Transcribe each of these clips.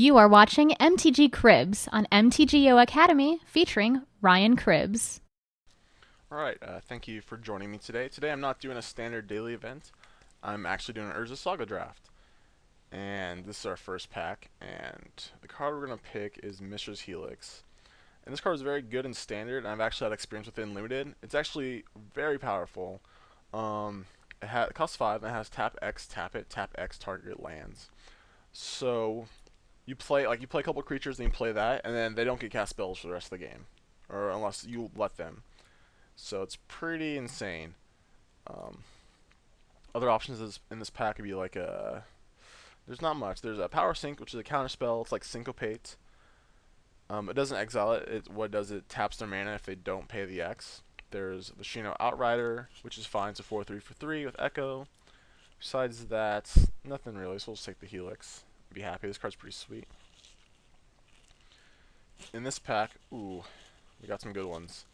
You are watching MTG Cribs on MTGO Academy featuring RYANCRABBS. Alright, thank you for joining me today. Today I'm not doing a standard daily event. I'm actually doing an Urza Saga draft. And this is our first pack, and the card we're going to pick is Mishra's Helix. And this card is very good in standard, and I've actually had experience with it in limited. It's actually very powerful. It costs 5, and it has tap X, tap it, tap X, target lands. So you play a couple creatures, and you play that, and then they don't get cast spells for the rest of the game, or unless you let them. So it's pretty insane. Um, Other options in this pack would be like a. There's not much. There's a Power Sync, which is a counter spell. It's like Syncopate. It doesn't exile it. What it does, it taps their mana if they don't pay the X. There's the Shino Outrider, which is fine. So 4/3 for 3 with Echo. Besides that, nothing really. So we'll just take the Helix. Be happy. This card's pretty sweet. In this pack, ooh, we got some good ones.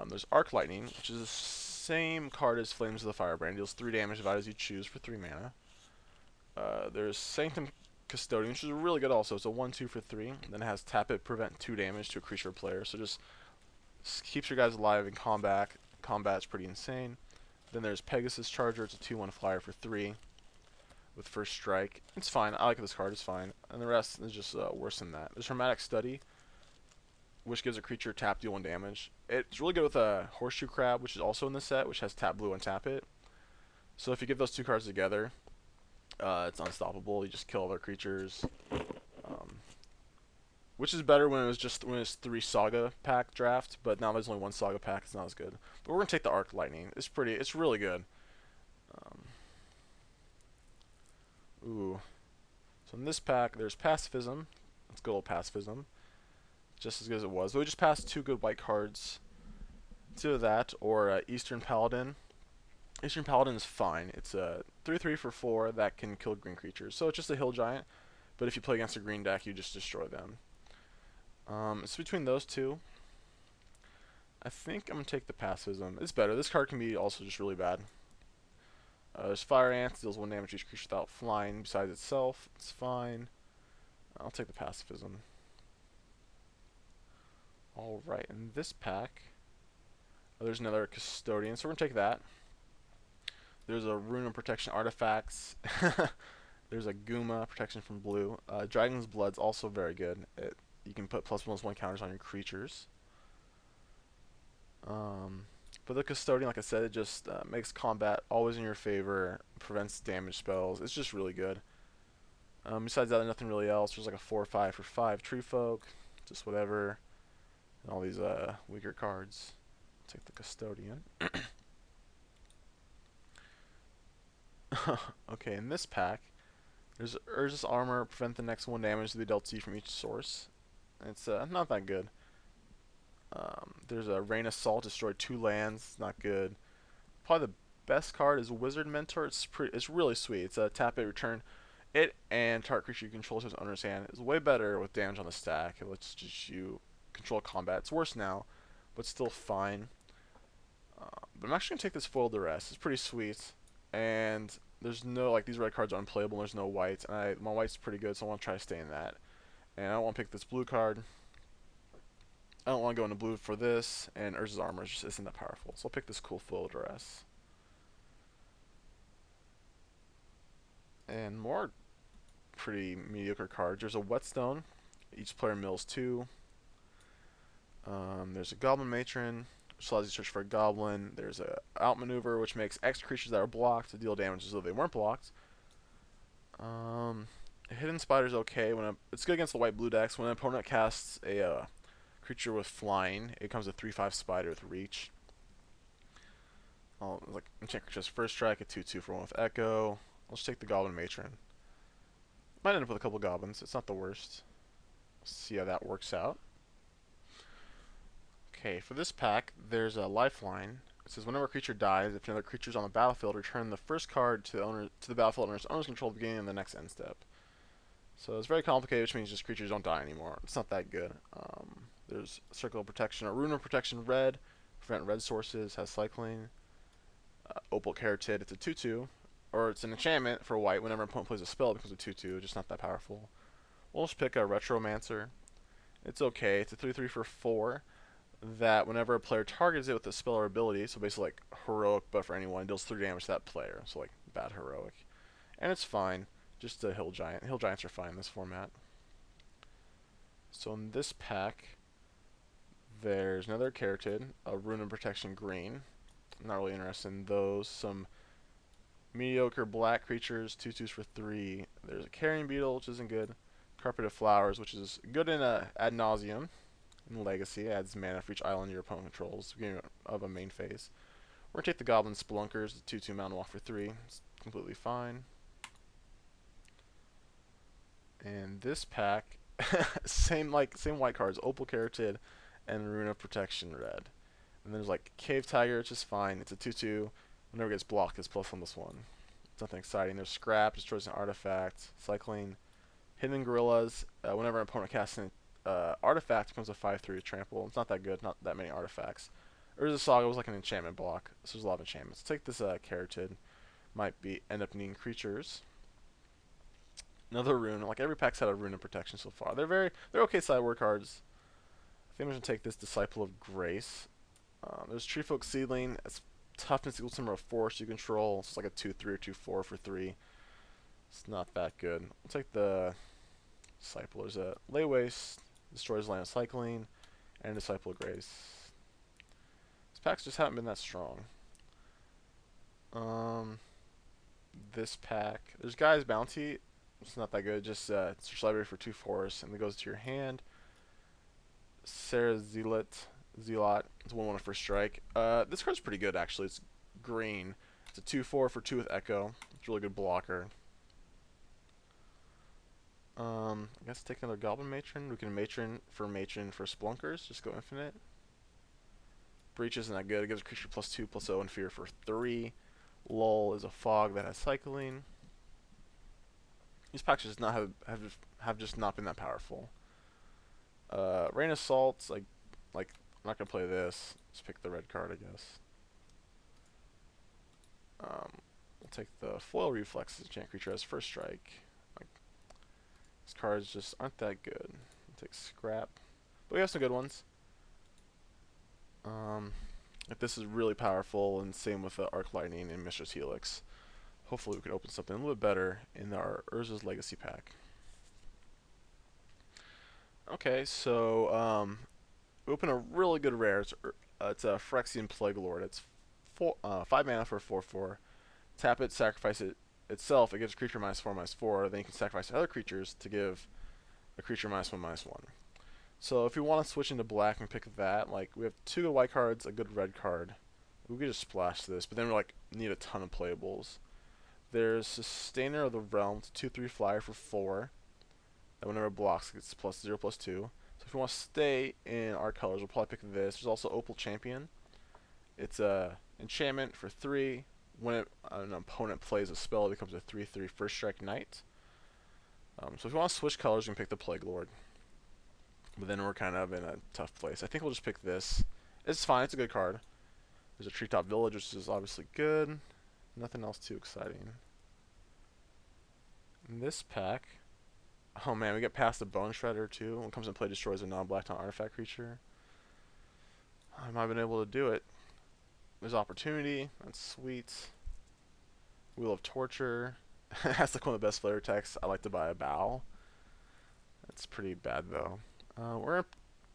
There's Arc Lightning, which is the same card as Flames of the Firebrand. Deals 3 damage about as you choose for 3 mana. There's Sanctum Custodian, which is really good also. It's a 1/2 for 3. Then it has Tap It, prevent 2 damage to a creature or player. So just keeps your guys alive in combat. Combat's pretty insane. Then there's Pegasus Charger. It's a 2/1 flyer for 3 with first strike. It's fine. I like this card. It's fine. And the rest is just worse than that. There's Hermetic Study, which gives a creature tap, deal 1 damage. It's really good with a Horseshoe Crab, which is also in the set, which has tap blue and tap it. So if you get those 2 cards together, it's unstoppable. You just kill other creatures, which is better when it was 3 Saga pack draft. But now there's only 1 Saga pack. It's not as good. But we're gonna take the Arc Lightning. It's really good. Ooh. So in this pack, there's Pacifism. It's good old Pacifism. Just as good as it was. But we just passed 2 good white cards. It's either that or Eastern Paladin. Eastern Paladin is fine. It's a 3/3 for 4 that can kill green creatures. So it's just a hill giant, but if you play against a green deck, you just destroy them. It's between those 2. I think I'm going to take the Pacifism. It's better. This card can be also just really bad. There's Fire Ants. Deals 1 damage to each creature without flying besides itself. It's fine. I'll take the Pacifism. Alright, in this pack, there's another Custodian, so we're going to take that. There's a Rune of Protection Artifacts. There's a Guma, Protection from Blue. Dragon's Blood's also very good. You can put +1/+1 counters on your creatures. For the Custodian, like I said, it just makes combat always in your favor, prevents damage spells. It's just really good. Besides that, nothing really else. There's like a 4/5 for 5 Tree Folk, just whatever. And all these weaker cards. Take the Custodian. Okay, in this pack, there's Urza's Armor, prevent the next 1 damage to be dealt to you from each source. It's not that good. There's a Rain Assault, destroy 2 lands. It's not good. Probably the best card is Wizard Mentor. It's really sweet. It's a tap it, return it, and target creature you control to its owner's hand. It's way better with damage on the stack. It lets just you control combat. It's worse now, but still fine. But I'm actually gonna take this Foil Duress. It's pretty sweet, and there's no these red cards are unplayable. And there's no white, and my white's pretty good, so I want to try to stay in that. And I don't want to pick this blue card. I don't want to go into blue for this, and Urza's Armor just isn't that powerful. So I'll pick this cool Foil Duress. And more pretty mediocre cards. There's a Whetstone. Each player mills 2. There's a Goblin Matron, which allows you to search for a goblin. There's a Outmaneuver, which makes X creatures that are blocked to deal damage as though they weren't blocked. Hidden Spider's okay. It's good against the white-blue decks. When an opponent casts a creature with flying, it becomes a 3/5 spider with reach. Enchant creatures first strike, a 2/2 for 1 with Echo. I'll just take the Goblin Matron. Might end up with a couple goblins. It's not the worst. See how that works out. Okay, for this pack, there's a Lifeline. It says whenever a creature dies, if another creature is on the battlefield, return the first card to the battlefield under its owner's control at the beginning of the next end step. So it's very complicated, which means just creatures don't die anymore. It's not that good. There's Circle of Protection, or Rune of Protection Red, prevent red sources, has Cycling. Opal Caryatid, it's a 2/2, or it's an enchantment for white. Whenever an opponent plays a spell, it becomes a 2/2, just not that powerful. We'll just pick a Retromancer. It's okay. It's a 3/3 for 4 that whenever a player targets it with a spell or ability, so basically like heroic but for anyone, deals 3 damage to that player. So like bad heroic. And it's fine. Just a hill giant. Hill giants are fine in this format. So in this pack, there's another Carotid, a Rune of Protection green. I'm not really interested in those. Some mediocre black creatures, 2/2s for 3. There's a Carrion Beetle, which isn't good. Carpet of Flowers, which is good in Ad Nauseam. In Legacy, adds mana for each island your opponent controls, beginning of a main phase. We're going to take the Goblin Spelunkers, the 2/2 Mountain Walk for 3. It's completely fine. And this pack, same white cards, Opal Carotid and Rune of Protection red. And there's like Cave Tiger, which is fine. It's a 2/2. Whenever it gets blocked, it's +1/+1. It's nothing exciting. There's Scrap, destroys an artifact. Cycling. Hidden Gorillas. Whenever an opponent casts an artifact, it becomes a 5/3 with trample. It's not that good. Not that many artifacts. Urza Saga was like an enchantment block, so there's a lot of enchantments. Let's take this Carotid. Might end up needing creatures. Another rune. Like every pack's had a Rune of Protection so far. They're okay sideboard cards. I think I'm gonna take this Disciple of Grace. There's Treefolk Seedling. It's toughness equals to number of force you control. So it's like a 2/3 or 2/4 for 3. It's not that good. We'll take the Disciple. There's a Lay Waste, destroys land of cycling, and Disciple of Grace. These packs just haven't been that strong. This pack, there's Guy's Bounty. It's not that good. Just search library for 2 forests, and it goes to your hand. Sarah Zealot. It's 1/1 first strike. This card's pretty good actually. It's green. It's a 2/4 for 2 with Echo. It's a really good blocker. I guess take another Goblin Matron. We can Matron for Spelunkers. Just go infinite. Breach isn't that good. It gives a creature +2/+0 and fear for 3. Lull is a fog that has cycling. These packs just have just not been that powerful. Rain Assaults, like I'm not gonna play this. Just pick the red card, I guess. We'll take the Foil Reflexes. Enchant creature has first strike. Like these cards just aren't that good. We'll take Scrap, but we have some good ones. If this is really powerful, and same with the Arc Lightning and Mistress Helix. Hopefully we can open something a little bit better in our Urza's Legacy pack. Okay, so we open a really good rare. It's a Phyrexian Plague Lord. It's 5 mana for a 4/4. Tap it, sacrifice it itself. It gives a creature -4/-4. Then you can sacrifice other creatures to give a creature -1/-1. So if you want to switch into black and pick that, like we have 2 good white cards, a good red card. We could just splash this, but then we like need a ton of playables. There's Sustainer of the Realm, 2/3 flyer for 4. That whenever it blocks, it's +0/+2. So if you want to stay in our colors, we'll probably pick this. There's also Opal Champion. It's a enchantment for 3. When an opponent plays a spell, it becomes a 3/3 first strike knight. So if you want to switch colors, you can pick the Plague Lord. But then we're kind of in a tough place. I think we'll just pick this. It's fine. It's a good card. There's a Treetop Village, which is obviously good. Nothing else too exciting. In this pack, oh man, we get past the Bone Shredder too. When it comes in play, destroys a non-black artifact creature. I might have been able to do it. There's Opportunity. That's sweet. Wheel of Torture. That's like one of the best flavor texts. I like to buy a bow. That's pretty bad though. We're gonna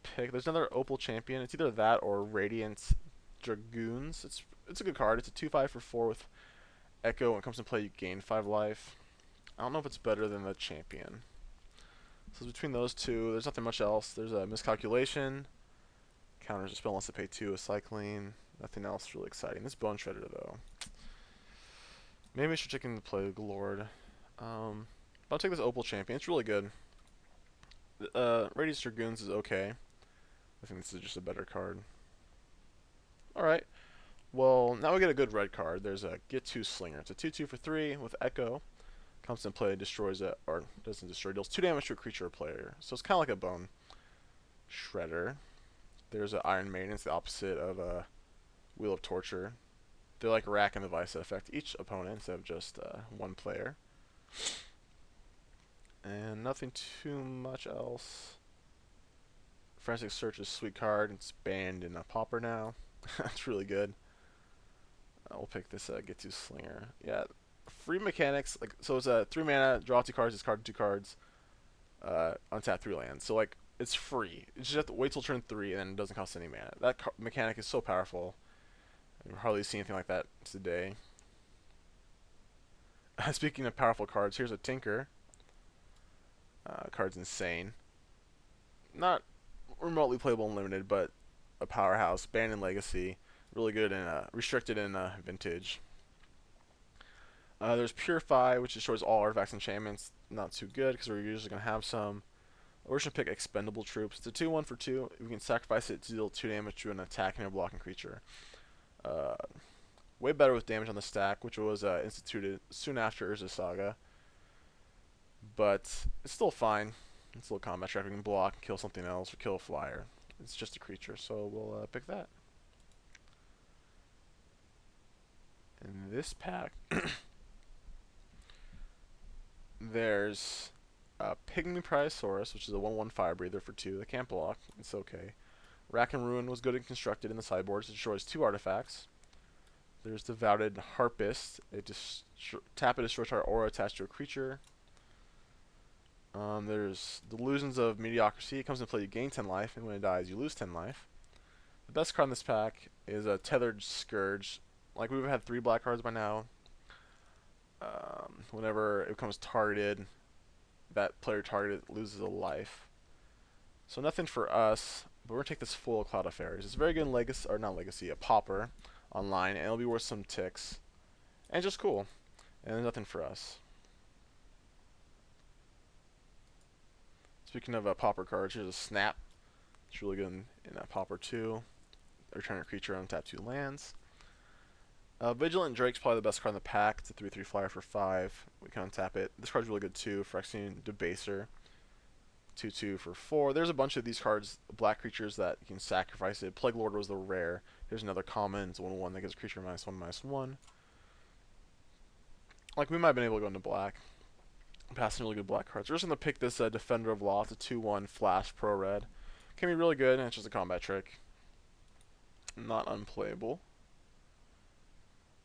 pick. There's another Opal Champion. It's either that or Radiant Dragoons. It's a good card. It's a 2/5 for 4 with Echo. When it comes to play, you gain 5 life. I don't know if it's better than the Champion. So between those two, there's nothing much else. There's a Miscalculation. Counters a spell unless they pay 2 with Cycling. Nothing else really exciting. This Bone Shredder though. Maybe I should check in the Plague Lord. I'll take this Opal Champion. It's really good. Radiant Dragoons is okay. I think this is just a better card. Alright. Well, now we get a good red card. There's a Get 2 Slinger. It's a 2/2 for 3 with Echo. Comes in play, destroys it, or doesn't destroy, deals 2 damage to a creature or player. So it's kind of like a Bone Shredder. There's an Iron Maiden. It's the opposite of a Wheel of Torture. They're like Rack and the Vice that affect each opponent instead of just one player. And nothing too much else. Forensic Search is a sweet card. It's banned in a Pauper now. That's really good. We'll pick this Get To Slinger. Yeah, free mechanics. Like, so it's a 3 mana, draw 2 cards, discard 2 cards, untap 3 lands. So like it's free. You just have to wait till turn 3 and then it doesn't cost any mana. That mechanic is so powerful. I've hardly seen anything like that today. Speaking of powerful cards, here's a Tinker. Card's insane. Not remotely playable in Limited, but a powerhouse. Banned in Legacy. Really good and restricted in Vintage. There's Purify, which destroys all artifacts and enchantments. Not too good because we're usually going to have some. We're just going to pick Expendable Troops. It's a 2-1 for 2. We can sacrifice it to deal 2 damage to an attacking or blocking creature. Way better with damage on the stack, which was instituted soon after Urza Saga. But it's still fine. It's a little combat track. We can block, kill something else, or kill a flyer. It's just a creature, so we'll pick that. In this pack, there's Pygmy Priosaurus, which is a 1/1 fire breather for 2 that can't block. It's okay. Rack and Ruin was good and constructed in the sideboards. It destroys 2 artifacts. There's Devoted Harpist. It just tap it, destroys our aura attached to a creature. There's Delusions of Mediocrity. It comes into play, you gain 10 life, and when it dies, you lose 10 life. The best card in this pack is a Tethered Scourge. Like, we've had 3 black cards by now. Whenever it becomes targeted, that player targeted loses a life. So nothing for us, but we're going to take this full Cloud of Fairies. It's very good in Legacy, or not Legacy, a Pauper online, and it'll be worth some ticks. And just cool. And there's nothing for us. Speaking of Pauper cards, here's a Snap. It's really good in Pauper 2. Return a creature on tap 2 lands. Vigilant Drake's probably the best card in the pack. It's a 3/3 flyer for 5. We can untap it. This card's really good too. Phyrexian Debaser. 2/2 for 4. There's a bunch of these cards, black creatures that you can sacrifice it. Plague Lord was the rare. Here's another common. It's a 1/1 that gives a creature -1/-1. Like, we might have been able to go into black. Passing really good black cards. We're just going to pick this Defender of Law. It's a 2/1 flash pro red. Can be really good, and it's just a combat trick. Not unplayable.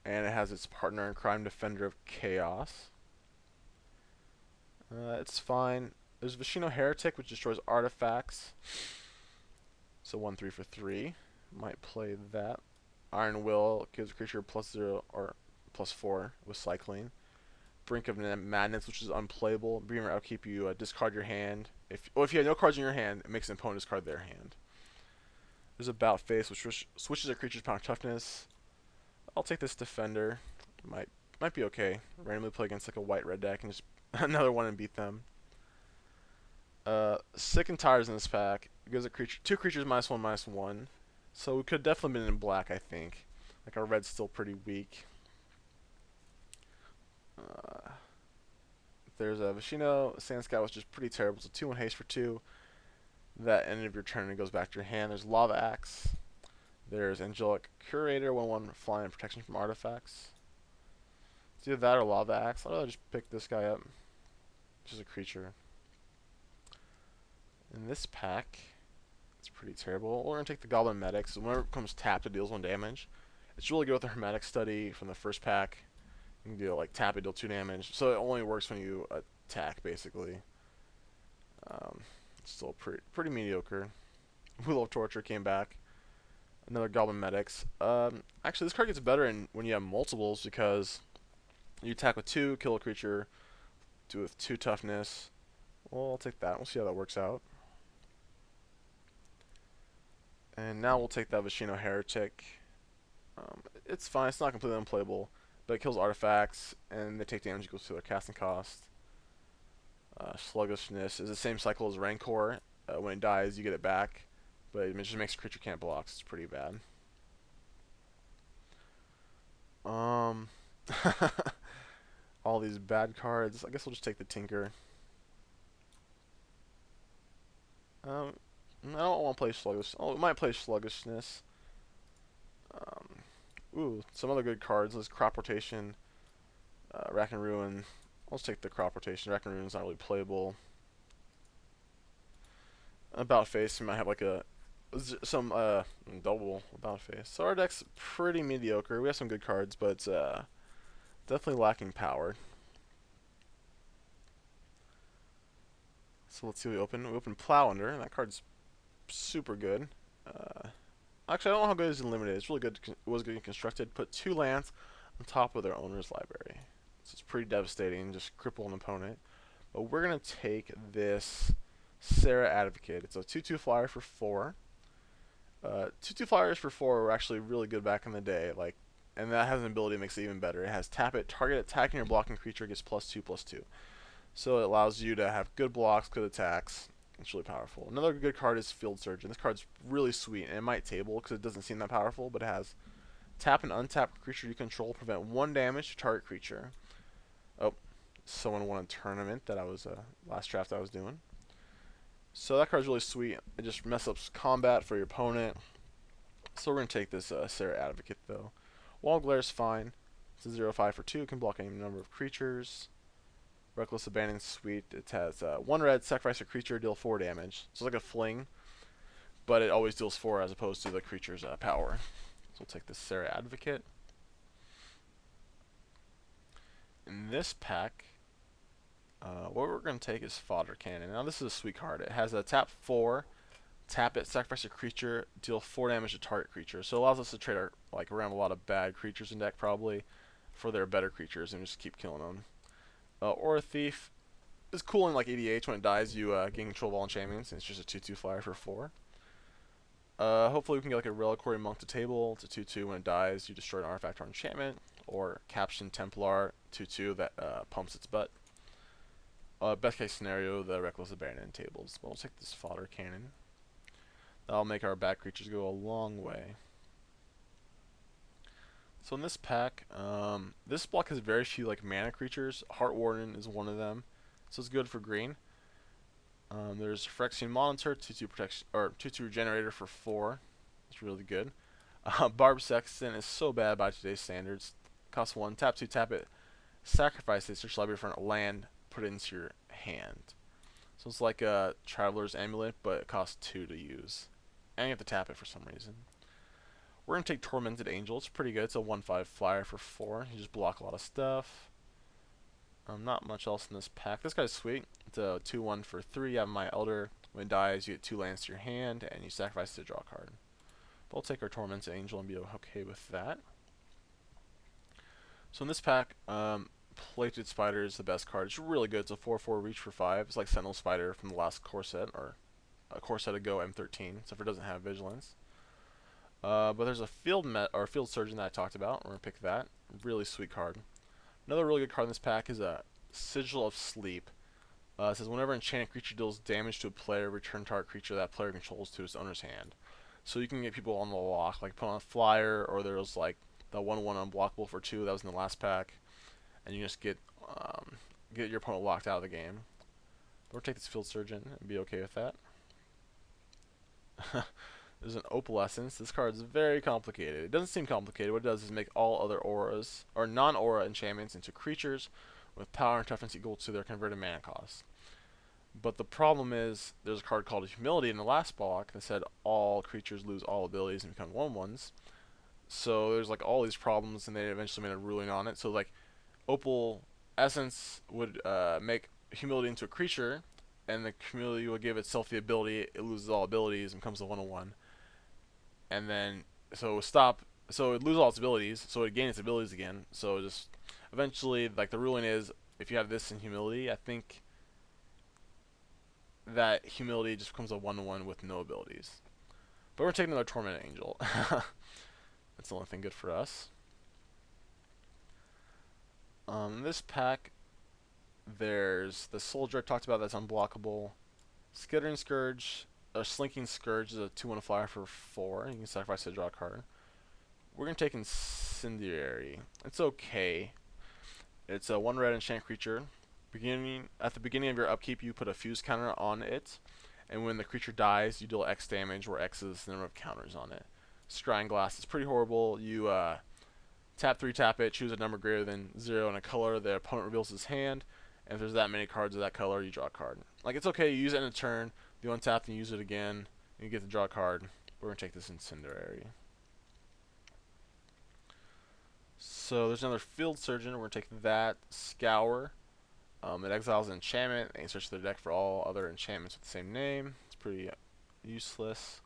And it has its partner in crime, Defender of Chaos. It's fine. There's Vishino Heretic, which destroys artifacts. So 1/3 for 3. Might play that. Iron Will gives a creature +0 or +4 with cycling. Brink of Madness, which is unplayable. Beamer Upkeep, you discard your hand. If you have no cards in your hand, it makes an opponent discard their hand. There's About Face, which switches a creature's power toughness. I'll take this Defender. Might be okay. Randomly play against like a white-red deck and just another one and beat them. Sick and Tired in this pack. It gives a creature 2 creatures -1/-1. So we could definitely been in black, I think. Like, our red's still pretty weak. There's a Vishino Sand Scout, which is pretty terrible. It's a 2/1 haste for 2. That end of your turn, it goes back to your hand. There's Lava Axe. There's Angelic Curator, 1/1 flying and protection from artifacts. It's either that or Lava Axe. I'd rather just pick this guy up. It's just a creature. In this pack, it's pretty terrible. We're going to take the Goblin Medics. Whenever it becomes tapped, it deals 1 damage. It's really good with the Hermetic Study from the first pack. You can deal, like, tap it, deal 2 damage. So it only works when you attack, basically. It's still pretty mediocre. Wheel of Torture came back. Another Goblin Medics. Actually, this card gets better when you have multiples because you attack with 2, kill a creature, do it with 2 toughness. Well, I'll take that. We'll see how that works out. And now we'll take that Vishino Heretic. It's fine. It's not completely unplayable, but it kills artifacts, and they take damage equals to their casting cost. Sluggishness is the same cycle as Rancor. When it dies, you get it back, but it just makes a creature can't block, so it's pretty bad. All these bad cards. I guess we'll just take the Tinker. I don't want to play Sluggish. Oh, we might play Sluggishness. Ooh, some other good cards. There's Crop Rotation, Rack and Ruin. Let's take the crop rotation. Raccoon is not really playable. About face, we might have like some double about face. So our deck's pretty mediocre. We have some good cards, but it's definitely lacking power. So let's see what we open. We open Plow Under, and that card's super good. Actually, I don't know how good it is in limited. It's really good. It was good constructed. Put 2 lands on top of their owner's library. So it's pretty devastating. Just cripple an opponent. But we're gonna take this Sarah Advocate. It's a 2/2 flyer for 4. 2/2 flyers for 4 were actually really good back in the day. And that has an ability that makes it even better. It has tap it, target attacking or blocking creature gets +2/+2. So it allows you to have good blocks, good attacks. It's really powerful. Another good card is Field Surgeon. This card's really sweet, and it might table because it doesn't seem that powerful, but it has tap and untap creature you control, prevent 1 damage to target creature. Oh, someone won a tournament that I was last draft I was doing. So that card's really sweet. It just messes up combat for your opponent. So we're gonna take this Sarah Advocate though. Wall Glare's fine. It's a 0/5 for 2. It can block any number of creatures. Reckless Abandon's sweet. It has 1 red, sacrifice a creature, deal 4 damage. So it's like a fling, but it always deals 4 as opposed to the creature's power. So we'll take this Sarah Advocate. In this pack, what we're going to take is Fodder Cannon. Now this is a sweet card. It has a tap 4, tap it, sacrifice a creature, deal 4 damage to target creature. So it allows us to trade around a lot of bad creatures in deck probably for their better creatures and just keep killing them. Aura Thief is cool in EDH. When it dies, you gain control of all enchantments, and it's just a 2/2 flyer for 4. Hopefully we can get a Reliquary Monk to table. It's a 2/2. When it dies, you destroy an artifact or enchantment, or Caption Templar 2/2 that pumps its butt. Best case scenario, the Reckless Abandon tables. But we'll take this Fodder Cannon. That'll make our bad creatures go a long way. So in this pack, this block has very few mana creatures. Heart Warden is one of them, so it's good for green. There's Phyrexian Monitor, 2/2 protection or 2/2 regenerator for 4. It's really good. Barb Sexton is so bad by today's standards. Costs 1, tap 2, tap it, sacrifice it, search library for a land, put it into your hand. So it's like a Traveler's Amulet, but it costs 2 to use, and you have to tap it for some reason. We're going to take Tormented Angel. It's pretty good. It's a 1/5 flyer for 4. You just block a lot of stuff. Not much else in this pack. This guy's sweet. It's a 2/1 for 3. You have my Elder. When it dies, you get 2 lands to your hand, and you sacrifice to draw a card. But we'll take our Tormented Angel and be okay with that. So in this pack, Plated Spider is the best card. It's really good. It's a 4/4 reach for 5. It's like Sentinel Spider from the last core set, or a core set ago, M13, except for it doesn't have Vigilance. But there's a Field Surgeon that I talked about. We're going to pick that. Really sweet card. Another really good card in this pack is a Sigil of Sleep. It says whenever enchanted creature deals damage to a player, return target creature that player controls to its owner's hand. So you can get people on the lock, put on a flyer, or there's the 1/1 unblockable for 2 that was in the last pack, and you just get your opponent locked out of the game. But we'll take this Field Surgeon and be okay with that. There's an Opalescence. This card is very complicated. It doesn't seem complicated. What it does is make all other auras, or non-aura enchantments, into creatures with power and toughness equal to their converted mana cost. But the problem is, there's a card called Humility in the last block that said all creatures lose all abilities and become 1/1s. So there's all these problems, and they eventually made a ruling on it. So Opal Essence would make Humility into a creature, and the Humility will give itself the ability, it loses all abilities and becomes a 1/1. And then, so it loses all its abilities, so it gains its abilities again. So just, eventually, the ruling is, if you have this in Humility, I think that Humility just becomes a 1/1 with no abilities. But we're taking another Tormented Angel. That's the only thing good for us. This pack, there's the Soldier I talked about that's unblockable. Skittering Scourge, or Slinking Scourge is a 2/1 flyer for 4. You can sacrifice to draw a card. We're going to take Incendiary. It's okay. It's a 1 red enchant creature. At the beginning of your upkeep, you put a fuse counter on it, and when the creature dies, you deal X damage, where X is the number of counters on it. Scrying Glass is pretty horrible. You tap 3, tap it, choose a number greater than 0 and a color. The opponent reveals his hand. And if there's that many cards of that color, you draw a card. Like, it's okay, you use it in a turn, you untap and use it again, and you get to draw a card. We're going to take this Incendiary. So there's another Field Surgeon. We're going to take that. Scour. It exiles an enchantment, and you search the deck for all other enchantments with the same name. It's pretty useless.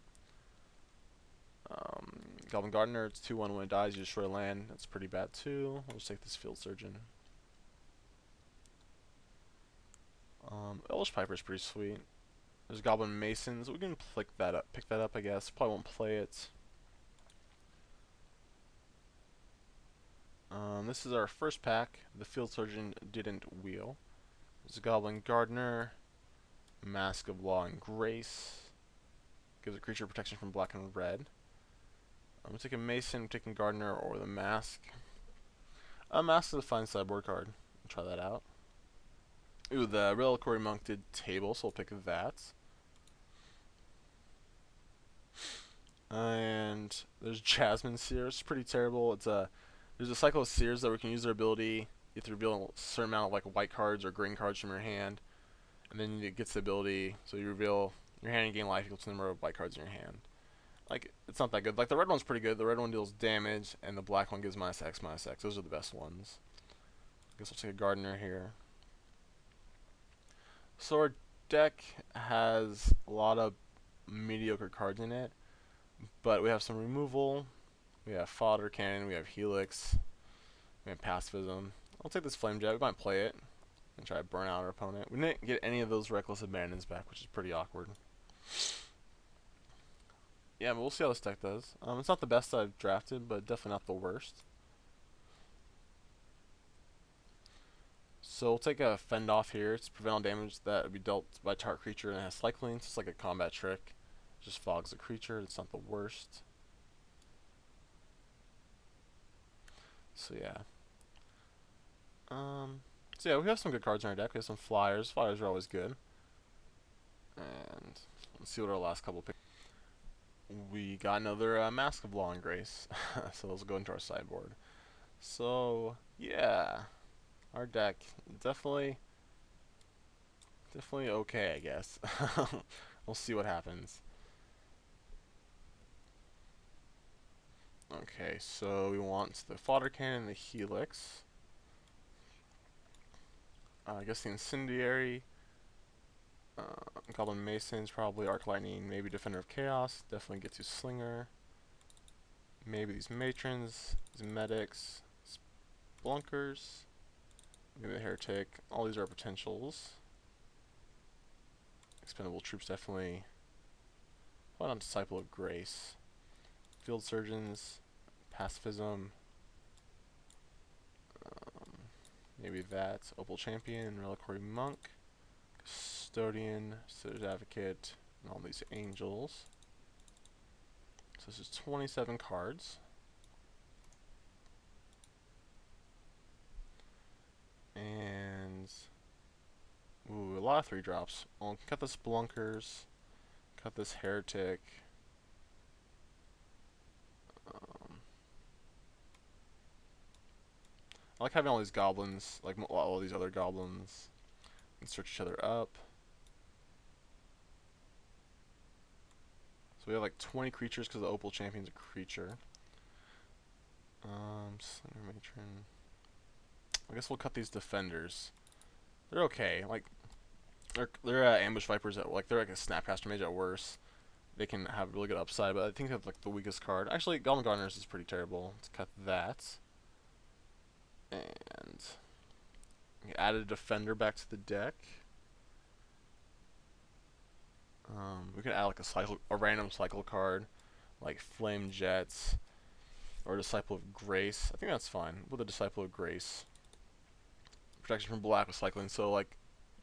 Goblin Gardener, it's 2/1 when it dies, you destroy land. That's pretty bad too. I'll just take this Field Surgeon. Elvish Piper is pretty sweet. There's Goblin Masons. We can pick that up, I guess. Probably won't play it. This is our first pack. The Field Surgeon didn't wheel. There's a Goblin Gardener, Mask of Law and Grace. Gives a creature protection from black and red. I'm going to take a Mason, taking Gardener, or the Mask. Mask is a fine sideboard card. I'll try that out. Ooh, the Reliquary Monk did table, so we'll pick that. And there's Jasmine Seer. It's pretty terrible. There's a cycle of Seers that we can use their ability. You have to reveal a certain amount of like white cards or green cards from your hand, and then it gets the ability. So you reveal your hand and gain life equal to the number of white cards in your hand. Like, it's not that good. Like, the red one's pretty good. The red one deals damage, and the black one gives -X, -X. Those are the best ones. I guess we'll take a Gardener here. So our deck has a lot of mediocre cards in it, but we have some removal. We have Fodder Cannon. We have Helix. We have Pacifism. I'll take this Flame Jet. We might play it and try to burn out our opponent. We didn't get any of those Reckless Abandons back, which is pretty awkward. Yeah, but we'll see how this deck does. It's not the best I've drafted, but definitely not the worst. So we'll take a Fend Off here to prevent all damage that would be dealt by a target creature, and it has Cycling, so it's like a combat trick. It just fogs the creature. It's not the worst. So yeah. So yeah, we have some good cards in our deck. We have some Flyers. Flyers are always good. And let's see what our last couple picks. We got another Mask of Law and Grace. So those will go into our sideboard. So yeah, our deck definitely okay, I guess. We'll see what happens. Okay, so we want the Fodder Cannon and the Helix. I guess the Incendiary. Goblin Masons, probably Arc Lightning, maybe Defender of Chaos. Definitely gets you Slinger. Maybe these Matrons, these Medics, Splunkers, maybe the Heretic. All these are potentials. Expendable Troops definitely. Why not Disciple of Grace? Field Surgeons, Pacifism. Maybe that. Opal Champion, Reliquary Monk, Custodian, Sitters Advocate, and all these Angels. So this is 27 cards. And ooh, a lot of 3-drops. I'll cut the Splunkers, cut this Heretic. I like having all these goblins, like all these other goblins, and search each other up. So we have like 20 creatures because the Opal Champion's a creature. Slender Matron. I guess we'll cut these Defenders. They're okay. Like they're Ambush Vipers at like they're like a Snapcaster Mage at worst. They can have really good upside, but I think they have like the weakest card. Actually, Goblin Gardeners is pretty terrible. Let's cut that. And we added a Defender back to the deck. We can add like a random cycle card, like Flame Jets, or Disciple of Grace. I think that's fine with a Disciple of Grace. Protection from black with cycling. So like,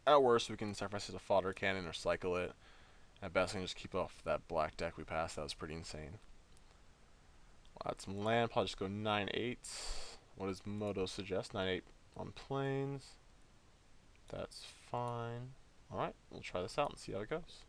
at worst we can sacrifice it to Fodder Cannon or cycle it. At best, we can just keep off that black deck we passed. That was pretty insane. We'll add some land. Probably just go 9/8. What does Moto suggest? 9/8 on plains. That's fine. Alright, we'll try this out and see how it goes.